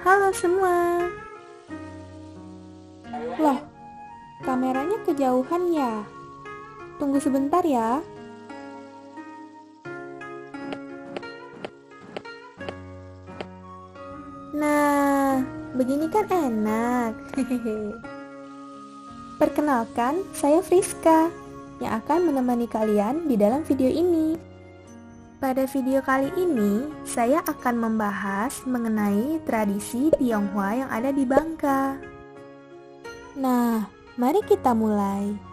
Halo semua. Loh, kameranya kejauhan ya? Tunggu sebentar ya. Nah, begini kan enak. Perkenalkan, saya Friska yang akan menemani kalian di dalam video ini. Pada video kali ini, saya akan membahas mengenai tradisi Tionghoa yang ada di Bangka. Nah, mari kita mulai.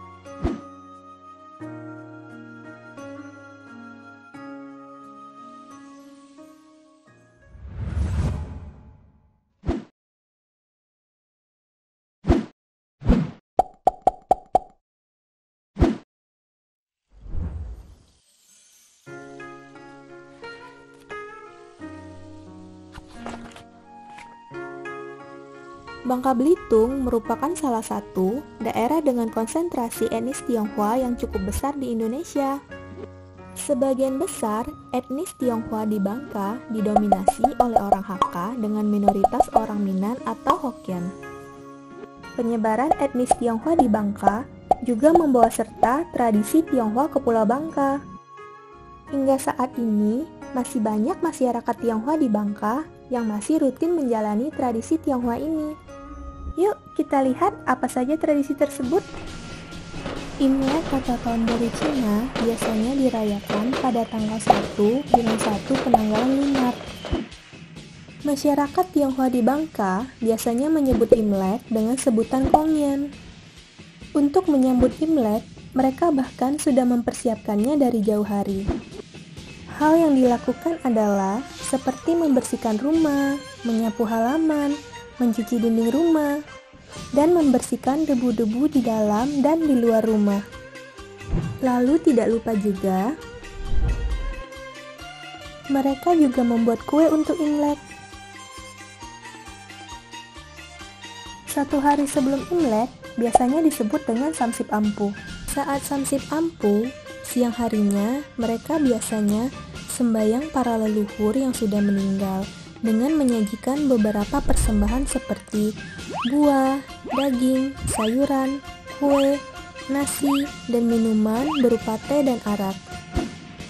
Bangka Belitung merupakan salah satu daerah dengan konsentrasi etnis Tionghoa yang cukup besar di Indonesia. Sebagian besar etnis Tionghoa di Bangka didominasi oleh orang Hakka dengan minoritas orang Minang atau Hokkien. Penyebaran etnis Tionghoa di Bangka juga membawa serta tradisi Tionghoa ke Pulau Bangka. Hingga saat ini, masih banyak masyarakat Tionghoa di Bangka yang masih rutin menjalani tradisi Tionghoa ini. Yuk, kita lihat apa saja tradisi tersebut. Imlek atau Tahun Baru Cina biasanya dirayakan pada tanggal 1 dengan 1 penanggalan lunar. Masyarakat Tionghoa di Bangka biasanya menyebut Imlek dengan sebutan Kongyan. Untuk menyambut Imlek, mereka bahkan sudah mempersiapkannya dari jauh hari. Hal yang dilakukan adalah seperti membersihkan rumah, menyapu halaman, mencuci dinding rumah, dan membersihkan debu-debu di dalam dan di luar rumah. Lalu tidak lupa juga, mereka juga membuat kue untuk Imlek. Satu hari sebelum Imlek, biasanya disebut dengan Samsip Ampu. Saat Samsip Ampu, siang harinya mereka biasanya sembahyang para leluhur yang sudah meninggal dengan menyajikan beberapa persembahan seperti buah, daging, sayuran, kue, nasi, dan minuman berupa teh dan arak.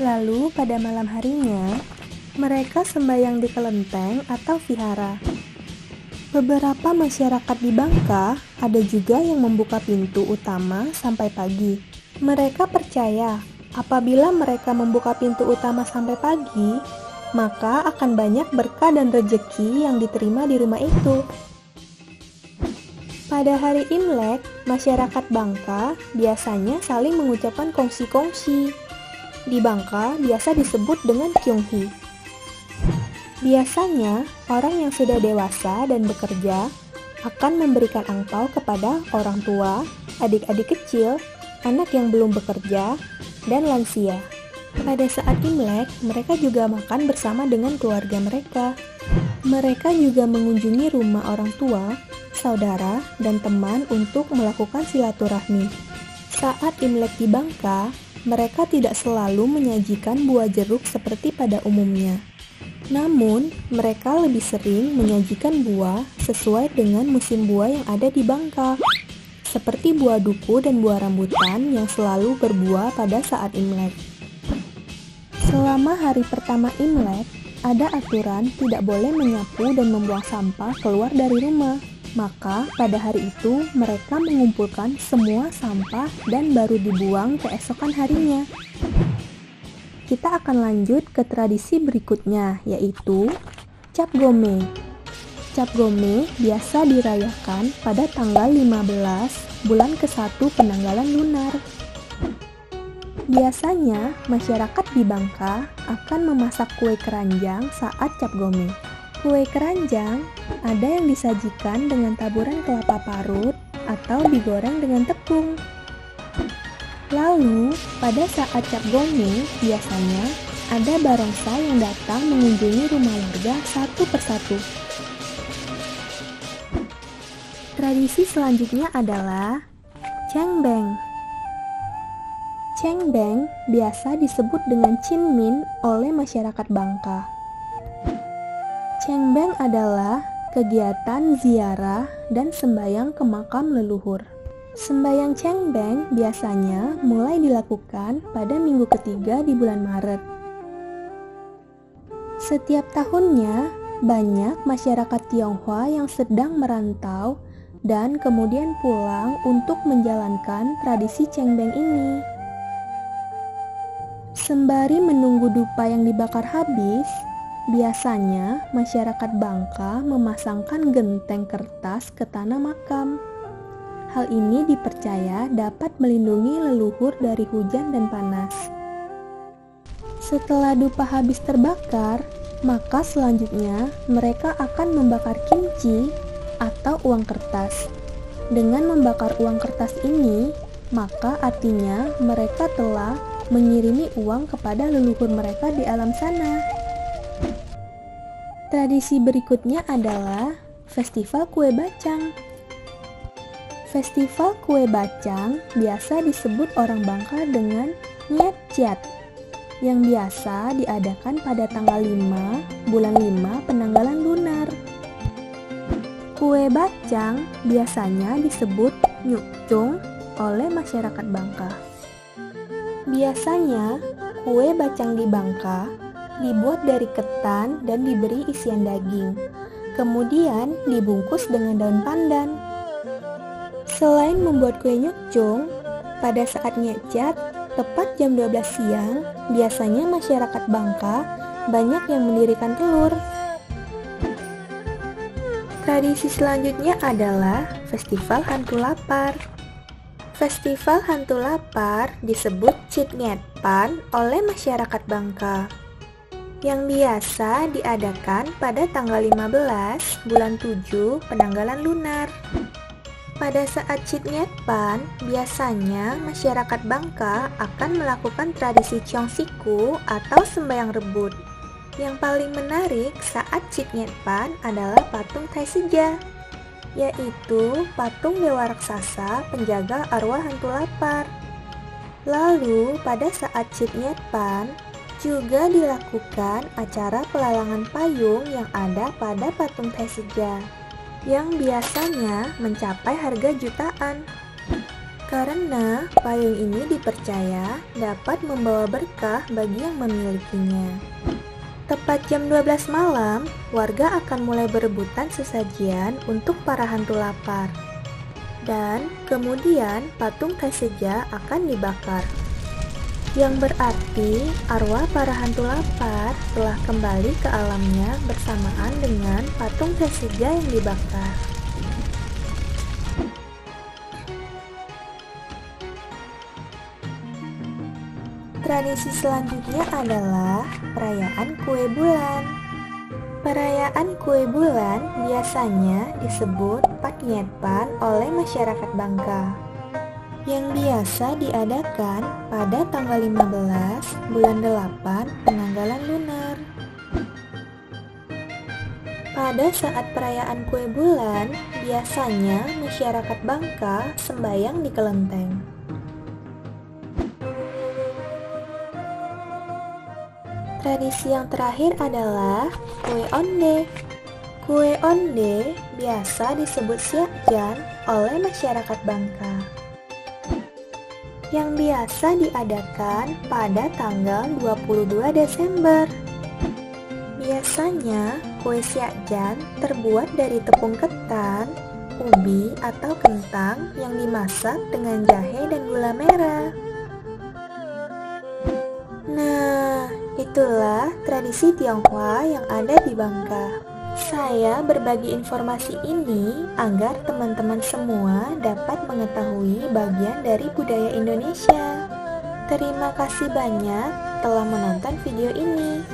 Lalu pada malam harinya, mereka sembahyang di kelenteng atau vihara. Beberapa masyarakat di Bangka ada juga yang membuka pintu utama sampai pagi. Mereka percaya apabila mereka membuka pintu utama sampai pagi, maka akan banyak berkah dan rejeki yang diterima di rumah itu. Pada hari Imlek, masyarakat Bangka biasanya saling mengucapkan kongsi-kongsi. Di Bangka biasa disebut dengan Kyunghi. Biasanya, orang yang sudah dewasa dan bekerja akan memberikan angpau kepada orang tua, adik-adik kecil, anak yang belum bekerja, dan lansia. Pada saat Imlek, mereka juga makan bersama dengan keluarga mereka. Mereka juga mengunjungi rumah orang tua, saudara, dan teman untuk melakukan silaturahmi. Saat Imlek di Bangka, mereka tidak selalu menyajikan buah jeruk seperti pada umumnya. Namun, mereka lebih sering menyajikan buah sesuai dengan musim buah yang ada di Bangka, seperti buah duku dan buah rambutan yang selalu berbuah pada saat Imlek. Selama hari pertama Imlek, ada aturan tidak boleh menyapu dan membuang sampah keluar dari rumah. Maka pada hari itu mereka mengumpulkan semua sampah dan baru dibuang keesokan harinya. Kita akan lanjut ke tradisi berikutnya, yaitu Cap Gome. Cap Gome biasa dirayakan pada tanggal 15 bulan ke-1 penanggalan lunar. Biasanya, masyarakat di Bangka akan memasak kue keranjang saat Cap Gome. Kue keranjang ada yang disajikan dengan taburan kelapa parut atau digoreng dengan tepung. Lalu, pada saat Cap Gome, biasanya ada barongsai yang datang mengunjungi rumah warga satu persatu. Tradisi selanjutnya adalah Cengbeng. Cengbeng biasa disebut dengan Cinmin oleh masyarakat Bangka. Cengbeng adalah kegiatan ziarah dan sembahyang ke makam leluhur. Sembahyang cengbeng biasanya mulai dilakukan pada minggu ketiga di bulan Maret. Setiap tahunnya, banyak masyarakat Tionghoa yang sedang merantau dan kemudian pulang untuk menjalankan tradisi cengbeng ini. Sembari menunggu dupa yang dibakar habis, biasanya masyarakat Bangka memasangkan genteng kertas ke tanah makam. Hal ini dipercaya dapat melindungi leluhur dari hujan dan panas. Setelah dupa habis terbakar, maka selanjutnya mereka akan membakar kimchi atau uang kertas. Dengan membakar uang kertas ini, maka artinya mereka telah mengirimi uang kepada leluhur mereka di alam sana. Tradisi berikutnya adalah Festival Kue Bacang. Festival Kue Bacang biasa disebut orang Bangka dengan Nyet Ciat, yang biasa diadakan pada tanggal 5 bulan 5 penanggalan lunar. Kue bacang biasanya disebut nyukcung oleh masyarakat Bangka. Biasanya, kue bacang di Bangka dibuat dari ketan dan diberi isian daging, kemudian dibungkus dengan daun pandan. Selain membuat kue nyukcung, pada saat nyecet, tepat jam 12 siang, biasanya masyarakat Bangka banyak yang mendirikan telur. Tradisi selanjutnya adalah Festival Hantu Lapar. Festival Hantu Lapar disebut Cit Nget Pan oleh masyarakat Bangka, yang biasa diadakan pada tanggal 15 bulan 7 penanggalan lunar. Pada saat Cit Nget Pan, biasanya masyarakat Bangka akan melakukan tradisi Ciong Siku atau sembahyang rebut. Yang paling menarik saat Cit Nget Pan adalah patung Tai Seja, yaitu patung dewa raksasa penjaga arwah hantu lapar. Lalu pada saat Cit Nget Pan juga dilakukan acara pelalangan payung yang ada pada patung Tai Seja, yang biasanya mencapai harga jutaan. Karena payung ini dipercaya dapat membawa berkah bagi yang memilikinya. Tepat jam 12 malam, warga akan mulai berebutan sesajian untuk para hantu lapar. Dan kemudian patung Tai Seja akan dibakar, yang berarti arwah para hantu lapar telah kembali ke alamnya bersamaan dengan patung Tai Seja yang dibakar. Tradisi selanjutnya adalah perayaan Kue Bulan. Perayaan Kue Bulan biasanya disebut Pat Nget Pan oleh masyarakat Bangka, yang biasa diadakan pada tanggal 15 bulan 8 penanggalan lunar. Pada saat perayaan Kue Bulan, biasanya masyarakat Bangka sembahyang di kelenteng. Tradisi yang terakhir adalah Kue Onde. Kue Onde biasa disebut Siakjan oleh masyarakat Bangka, yang biasa diadakan pada tanggal 22 Desember. Biasanya kue Siakjan terbuat dari tepung ketan, ubi atau kentang yang dimasak dengan jahe dan gula merah. Nah, itulah tradisi Tionghoa yang ada di Bangka. Saya berbagi informasi ini agar teman-teman semua dapat mengetahui bagian dari budaya Indonesia. Terima kasih banyak telah menonton video ini.